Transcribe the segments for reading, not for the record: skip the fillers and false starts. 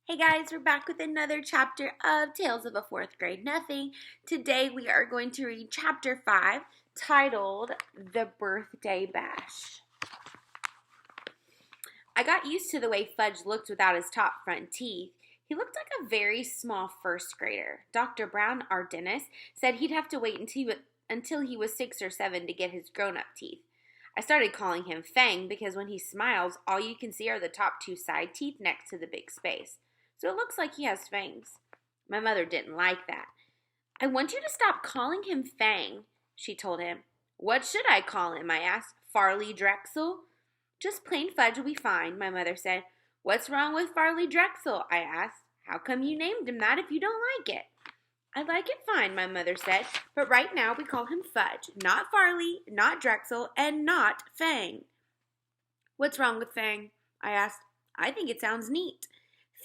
Hey guys, we're back with another chapter of Tales of a Fourth Grade Nothing. Today we are going to read chapter 5, titled The Birthday Bash. I got used to the way Fudge looked without his top front teeth. He looked like a very small first grader. Dr. Brown, our dentist, said he'd have to wait until he was 6 or 7 to get his grown-up teeth. I started calling him Fang because when he smiles, all you can see are the top 2 side teeth next to the big space. So it looks like he has fangs. My mother didn't like that. I want you to stop calling him Fang, she told him. What should I call him? I asked. Farley Drexel? Just plain Fudge will be fine, my mother said. What's wrong with Farley Drexel? I asked. How come you named him that if you don't like it? I like it fine, my mother said, but right now we call him Fudge, not Farley, not Drexel, and not Fang. What's wrong with Fang? I asked. I think it sounds neat.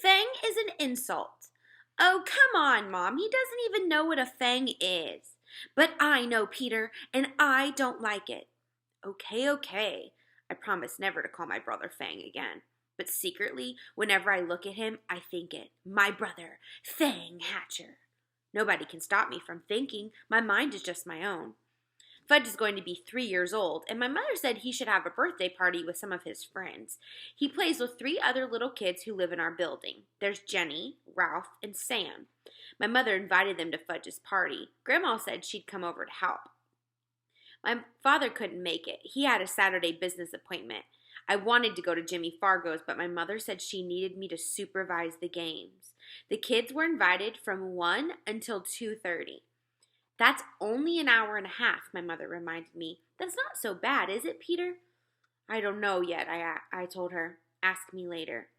Fang is an insult. Oh, come on, Mom. He doesn't even know what a fang is. But I know, Peter, and I don't like it. Okay. I promise never to call my brother Fang again. But secretly, whenever I look at him, I think it. My brother, Fang Hatcher. Nobody can stop me from thinking. My mind is just my own. Fudge is going to be 3 years old, and my mother said he should have a birthday party with some of his friends. He plays with 3 other little kids who live in our building. There's Jenny, Ralph, and Sam. My mother invited them to Fudge's party. Grandma said she'd come over to help. My father couldn't make it. He had a Saturday business appointment. I wanted to go to Jimmy Fargo's, but my mother said she needed me to supervise the games. The kids were invited from 1 until 2:30. That's only an hour and a half, my mother reminded me. That's not so bad, is it, Peter? I don't know yet, I told her. Ask me later.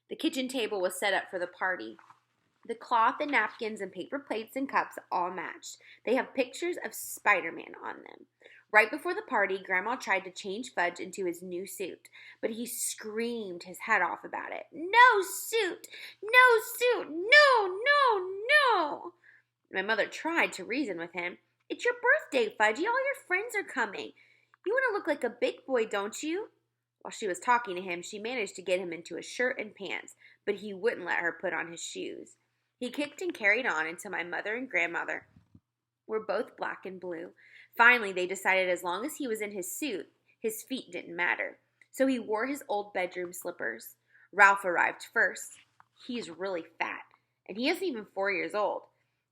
The kitchen table was set up for the party. The cloth and napkins and paper plates and cups all matched. They have pictures of Spider-Man on them. Right before the party, Grandma tried to change Fudge into his new suit, but he screamed his head off about it. No suit! No suit! No! My mother tried to reason with him. It's your birthday, Fudgy. All your friends are coming. You want to look like a big boy, don't you? While she was talking to him, she managed to get him into a shirt and pants, but he wouldn't let her put on his shoes. He kicked and carried on until my mother and grandmother were both black and blue. Finally, they decided as long as he was in his suit, his feet didn't matter. So he wore his old bedroom slippers. Ralph arrived first. He's really fat, and he isn't even 4 years old.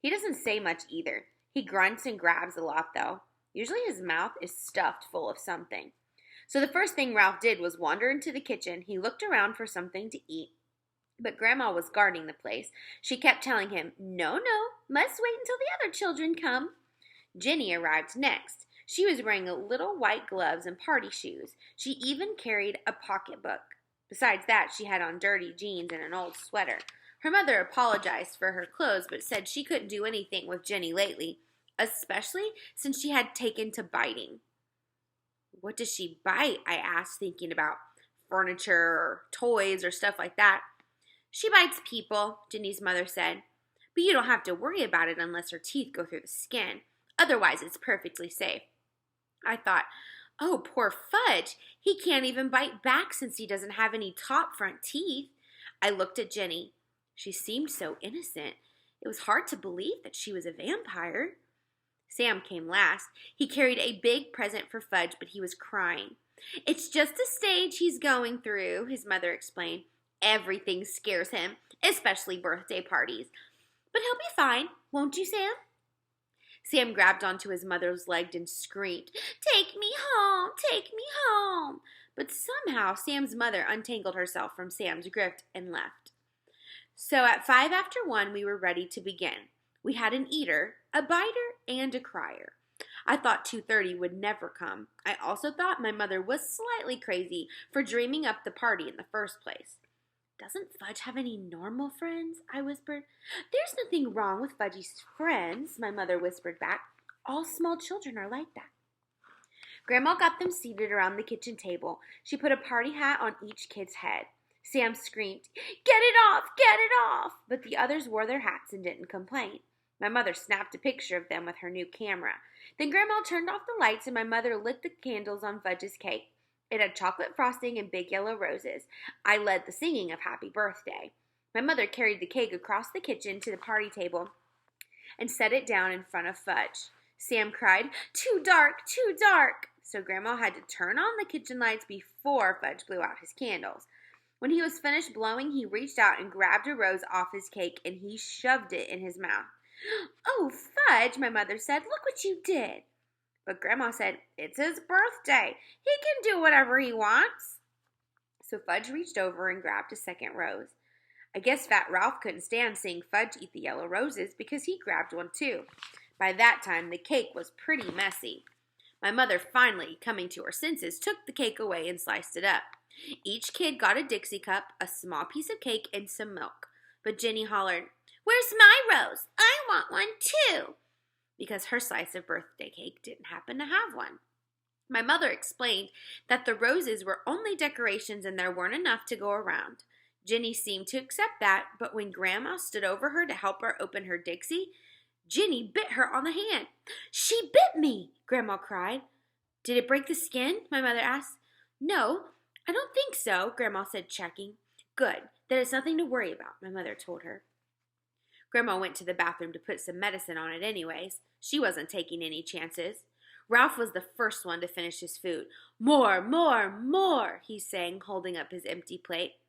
He doesn't say much either. He grunts and grabs a lot, though. Usually his mouth is stuffed full of something. So the first thing Ralph did was wander into the kitchen. He looked around for something to eat, but Grandma was guarding the place. She kept telling him, No, must wait until the other children come. Jenny arrived next. She was wearing little white gloves and party shoes. She even carried a pocketbook. Besides that, she had on dirty jeans and an old sweater. Her mother apologized for her clothes, but said she couldn't do anything with Jenny lately, especially since she had taken to biting. What does she bite? I asked, thinking about furniture or toys or stuff like that. She bites people, Jenny's mother said, but you don't have to worry about it unless her teeth go through the skin. Otherwise, it's perfectly safe. I thought, oh, poor Fudge. He can't even bite back since he doesn't have any top front teeth. I looked at Jenny. She seemed so innocent. It was hard to believe that she was a vampire. Sam came last. He carried a big present for Fudge, but he was crying. It's just a stage he's going through, his mother explained. Everything scares him, especially birthday parties. But he'll be fine, won't you, Sam? Sam grabbed onto his mother's leg and screamed, Take me home! Take me home! But somehow Sam's mother untangled herself from Sam's grip and left. So at 1:05, we were ready to begin. We had an eater, a biter, and a crier. I thought 2:30 would never come. I also thought my mother was slightly crazy for dreaming up the party in the first place. Doesn't Fudge have any normal friends? I whispered. There's nothing wrong with Fudgy's friends, my mother whispered back. All small children are like that. Grandma got them seated around the kitchen table. She put a party hat on each kid's head. Sam screamed, Get it off! Get it off! But the others wore their hats and didn't complain. My mother snapped a picture of them with her new camera. Then Grandma turned off the lights and my mother lit the candles on Fudge's cake. It had chocolate frosting and big yellow roses. I led the singing of Happy Birthday. My mother carried the cake across the kitchen to the party table and set it down in front of Fudge. Sam cried, "Too dark, too dark!" So Grandma had to turn on the kitchen lights before Fudge blew out his candles. When he was finished blowing, he reached out and grabbed a rose off his cake and he shoved it in his mouth. "Oh, Fudge," my mother said, "look what you did." But Grandma said, "It's his birthday. He can do whatever he wants." So Fudge reached over and grabbed a second rose. I guess Fat Ralph couldn't stand seeing Fudge eat the yellow roses because he grabbed one too. By that time, the cake was pretty messy. My mother, finally coming to her senses, took the cake away and sliced it up. Each kid got a Dixie cup, a small piece of cake, and some milk. But Jenny hollered, "Where's my rose? I want one too," because her slice of birthday cake didn't happen to have one. My mother explained that the roses were only decorations and there weren't enough to go around. Jenny seemed to accept that, but when Grandma stood over her to help her open her Dixie, Jenny bit her on the hand. "She bit me!" Grandma cried. "Did it break the skin?" my mother asked. "No, I don't think so," Grandma said, checking. "Good, then it's nothing to worry about," my mother told her. Grandma went to the bathroom to put some medicine on it anyways. She wasn't taking any chances. Ralph was the first one to finish his food. "More, more, more," he sang, holding up his empty plate.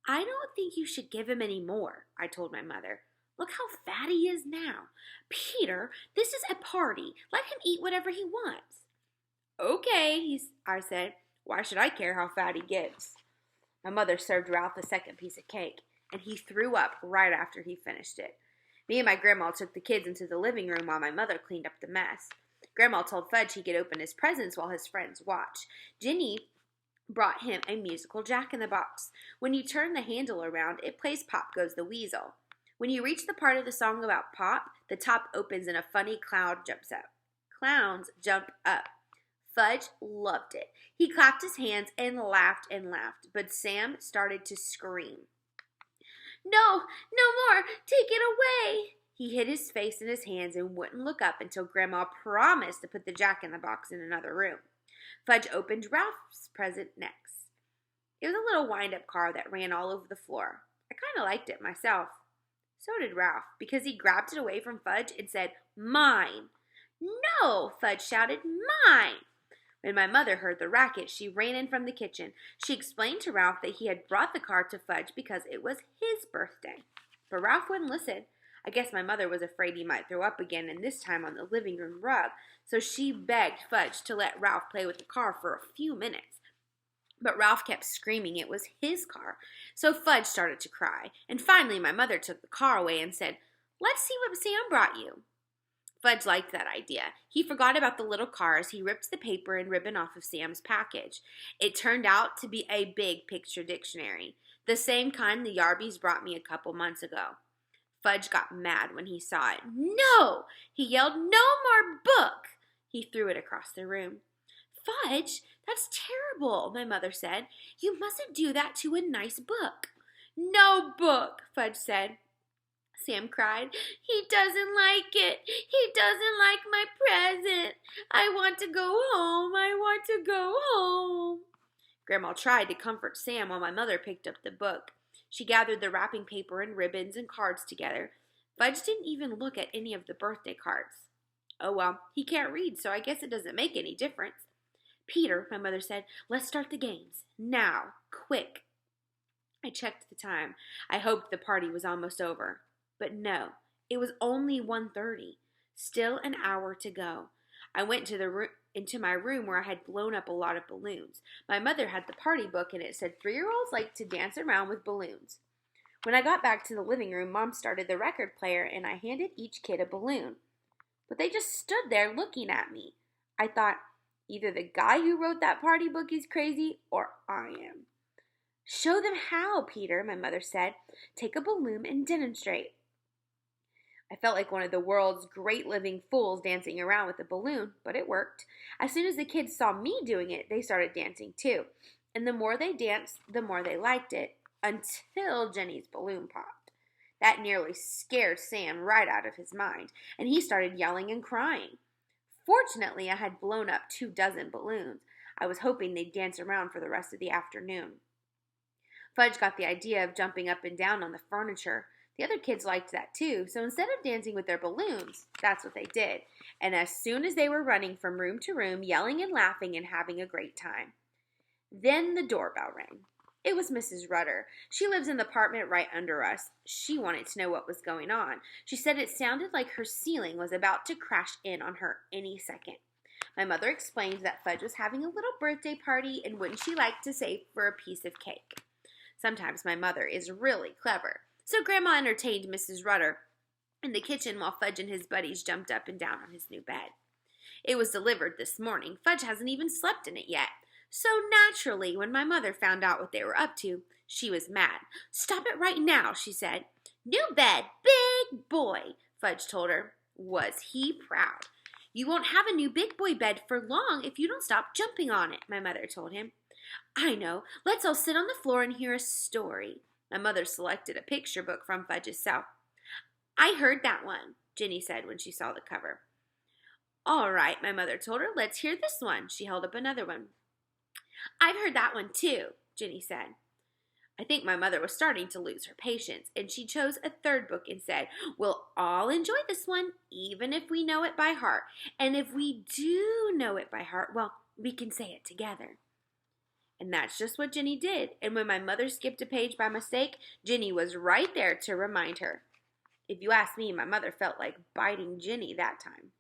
"I don't think you should give him any more," I told my mother. "Look how fat he is now. Peter, this is a party. Let him eat whatever he wants." "Okay," I said. "Why should I care how fat he gets?" My mother served Ralph a second piece of cake, and he threw up right after he finished it. Me and my grandma took the kids into the living room while my mother cleaned up the mess. Grandma told Fudge he could open his presents while his friends watched. Jenny brought him a musical jack-in-the-box. When you turn the handle around, it plays Pop Goes the Weasel. When you reach the part of the song about Pop, the top opens and a funny clown jumps up. Clowns jump up. Fudge loved it. He clapped his hands and laughed, but Sam started to scream. "No, no more! Take it away!" He hid his face in his hands and wouldn't look up until Grandma promised to put the jack-in-the-box in another room. Fudge opened Ralph's present next. It was a little wind-up car that ran all over the floor. I kind of liked it myself. So did Ralph, because he grabbed it away from Fudge and said, "Mine!" "No!" Fudge shouted, "Mine!" When my mother heard the racket, she ran in from the kitchen. She explained to Ralph that he had brought the car to Fudge because it was his birthday. But Ralph wouldn't listen. I guess my mother was afraid he might throw up again, and this time on the living room rug, so she begged Fudge to let Ralph play with the car for a few minutes. But Ralph kept screaming it was his car, so Fudge started to cry, and finally my mother took the car away and said, "Let's see what Sam brought you." Fudge liked that idea. He forgot about the little car as he ripped the paper and ribbon off of Sam's package. It turned out to be a big picture dictionary, the same kind the Yarbies brought me a couple months ago. Fudge got mad when he saw it. "No!" he yelled. "No more book!" He threw it across the room. "Fudge, that's terrible," my mother said. "You mustn't do that to a nice book." "No book," Fudge said. Sam cried. "He doesn't like it. He doesn't like my present. I want to go home. I want to go home." Grandma tried to comfort Sam while my mother picked up the book. She gathered the wrapping paper and ribbons and cards together. Fudge didn't even look at any of the birthday cards. "Oh well, he can't read, so I guess it doesn't make any difference." "Peter," my mother said, "let's start the games. Now, quick." I checked the time. I hoped the party was almost over. But no, it was only 1:30. Still an hour to go. I went into my room where I had blown up a lot of balloons. My mother had the party book and it said 3-year-olds like to dance around with balloons. When I got back to the living room, Mom started the record player and I handed each kid a balloon. But they just stood there looking at me. I thought, either the guy who wrote that party book is crazy or I am. "Show them how, Peter," my mother said. "Take a balloon and demonstrate." I felt like one of the world's great living fools dancing around with a balloon, but it worked. As soon as the kids saw me doing it, they started dancing too. And the more they danced, the more they liked it, until Jenny's balloon popped. That nearly scared Sam right out of his mind, and he started yelling and crying. Fortunately, I had blown up 24 balloons. I was hoping they'd dance around for the rest of the afternoon. Fudge got the idea of jumping up and down on the furniture. The other kids liked that too, so instead of dancing with their balloons, that's what they did. And as soon as they were running from room to room, yelling and laughing and having a great time. Then the doorbell rang. It was Mrs. Rudder. She lives in the apartment right under us. She wanted to know what was going on. She said it sounded like her ceiling was about to crash in on her any second. My mother explained that Fudge was having a little birthday party and wouldn't she like to save for a piece of cake. Sometimes my mother is really clever. So Grandma entertained Mrs. Rudder in the kitchen while Fudge and his buddies jumped up and down on his new bed. It was delivered this morning. Fudge hasn't even slept in it yet. So naturally, when my mother found out what they were up to, she was mad. "Stop it right now," she said. "New bed, big boy," Fudge told her. Was he proud? "You won't have a new big boy bed for long if you don't stop jumping on it," my mother told him. "I know. Let's all sit on the floor and hear a story." My mother selected a picture book from Fudge's cell. "I heard that one," Ginny said when she saw the cover. "All right," my mother told her. "Let's hear this one." She held up another one. "I've heard that one too," Ginny said. I think my mother was starting to lose her patience, and she chose a third book and said, "We'll all enjoy this one, even if we know it by heart. And if we do know it by heart, well, we can say it together." And that's just what Ginny did. And when my mother skipped a page by mistake, Ginny was right there to remind her. If you ask me, my mother felt like biting Ginny that time.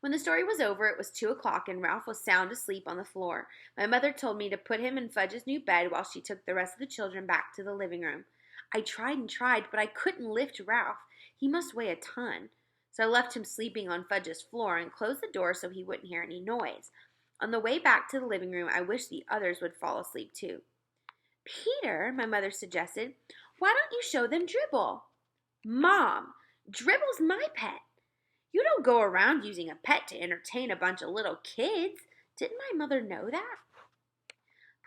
When the story was over, it was 2 o'clock and Ralph was sound asleep on the floor. My mother told me to put him in Fudge's new bed while she took the rest of the children back to the living room. I tried and tried, but I couldn't lift Ralph. He must weigh a ton. So I left him sleeping on Fudge's floor and closed the door so he wouldn't hear any noise. On the way back to the living room, I wished the others would fall asleep too. "Peter," my mother suggested, "why don't you show them Dribble?" "Mom, Dribble's my pet. You don't go around using a pet to entertain a bunch of little kids. Didn't my mother know that?"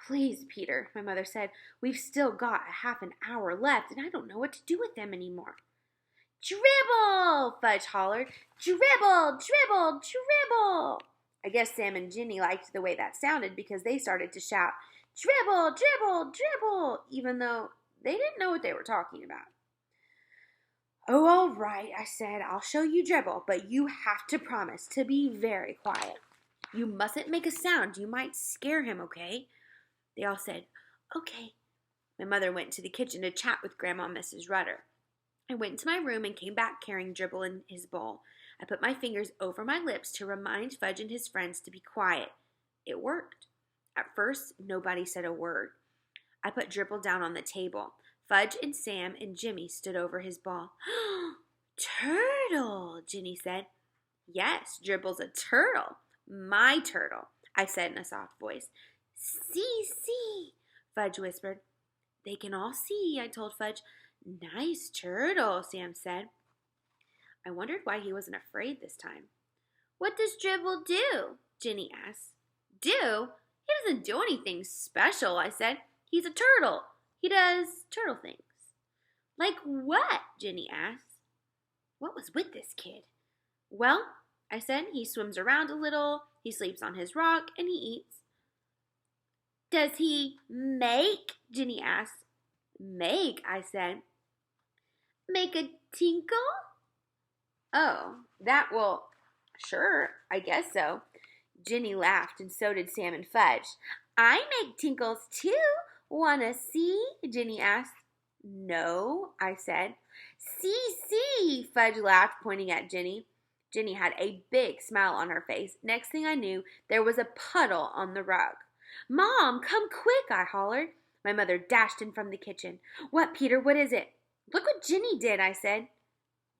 "Please, Peter," my mother said. "We've still got a half an hour left, and I don't know what to do with them anymore." "Dribble!" Fudge hollered. "Dribble, dribble, dribble!" I guess Sam and Ginny liked the way that sounded because they started to shout, "Dribble, dribble, dribble," even though they didn't know what they were talking about. "Oh, all right," I said. "I'll show you Dribble, but you have to promise to be very quiet. You mustn't make a sound. You might scare him, okay?" They all said, "Okay." My mother went to the kitchen to chat with Grandma and Mrs. Rudder. I went into my room and came back carrying Dribble in his bowl. I put my fingers over my lips to remind Fudge and his friends to be quiet. It worked. At first, nobody said a word. I put Dribble down on the table. Fudge and Sam and Jimmy stood over his ball. "Turtle," Ginny said. "Yes, Dribble's a turtle. My turtle," I said in a soft voice. See, Fudge whispered. "They can all see," I told Fudge. "Nice turtle," Sam said. I wondered why he wasn't afraid this time. "What does Dribble do?" Ginny asked. "Do? He doesn't do anything special," I said. "He's a turtle. He does turtle things." "Like what?" Ginny asked. What was with this kid? "Well," I said, "he swims around a little, he sleeps on his rock, and he eats." "Does he make?" Ginny asked. "Make," I said. "Make a tinkle?" "Oh, that will, sure, I guess so." Ginny laughed, and so did Sam and Fudge. "I make tinkles too. Wanna see?" Ginny asked. "No," I said. See, Fudge laughed, pointing at Ginny. Ginny had a big smile on her face. Next thing I knew, there was a puddle on the rug. "Mom, come quick," I hollered. My mother dashed in from the kitchen. "What, Peter, what is it?" "Look what Ginny did," I said.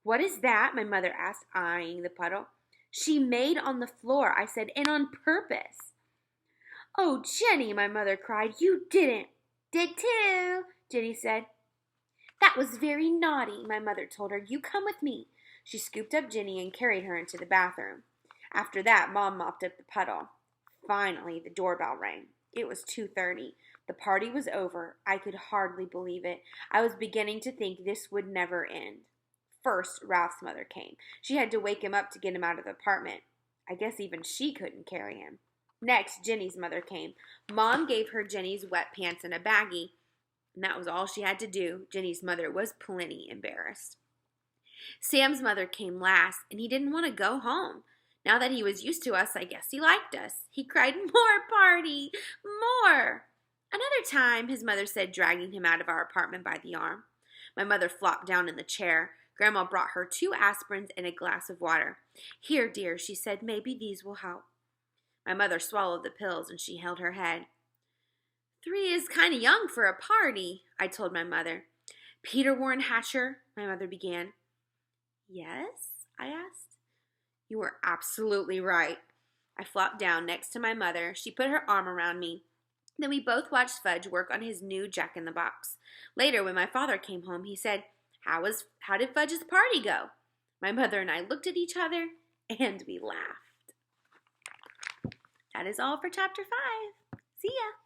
"What is that?" my mother asked, eyeing the puddle. "She made on the floor," I said, "and on purpose." "Oh, Jenny," my mother cried, "you didn't." "Did too," Ginny said. "That was very naughty," my mother told her. "You come with me." She scooped up Ginny and carried her into the bathroom. After that, Mom mopped up the puddle. Finally, the doorbell rang. It was 2:30. The party was over. I could hardly believe it. I was beginning to think this would never end. First, Ralph's mother came. She had to wake him up to get him out of the apartment. I guess even she couldn't carry him. Next, Ginny's mother came. Mom gave her Jenny's wet pants and a baggie. And that was all she had to do. Jenny's mother was plenty embarrassed. Sam's mother came last, and he didn't want to go home. Now that he was used to us, I guess he liked us. He cried, "More party! More!" Another time, his mother said, dragging him out of our apartment by the arm. My mother flopped down in the chair. Grandma brought her 2 aspirins and a glass of water. "Here, dear," she said, "maybe these will help." My mother swallowed the pills, and she held her head. 3 is kind of young for a party, I told my mother. "Peter Warren Hatcher," my mother began. "Yes?" I asked. "You were absolutely right." I flopped down next to my mother. She put her arm around me. Then we both watched Fudge work on his new Jack-in-the-Box. Later, when my father came home, he said, How did Fudge's party go?" My mother and I looked at each other, and we laughed. That is all for Chapter 5. See ya!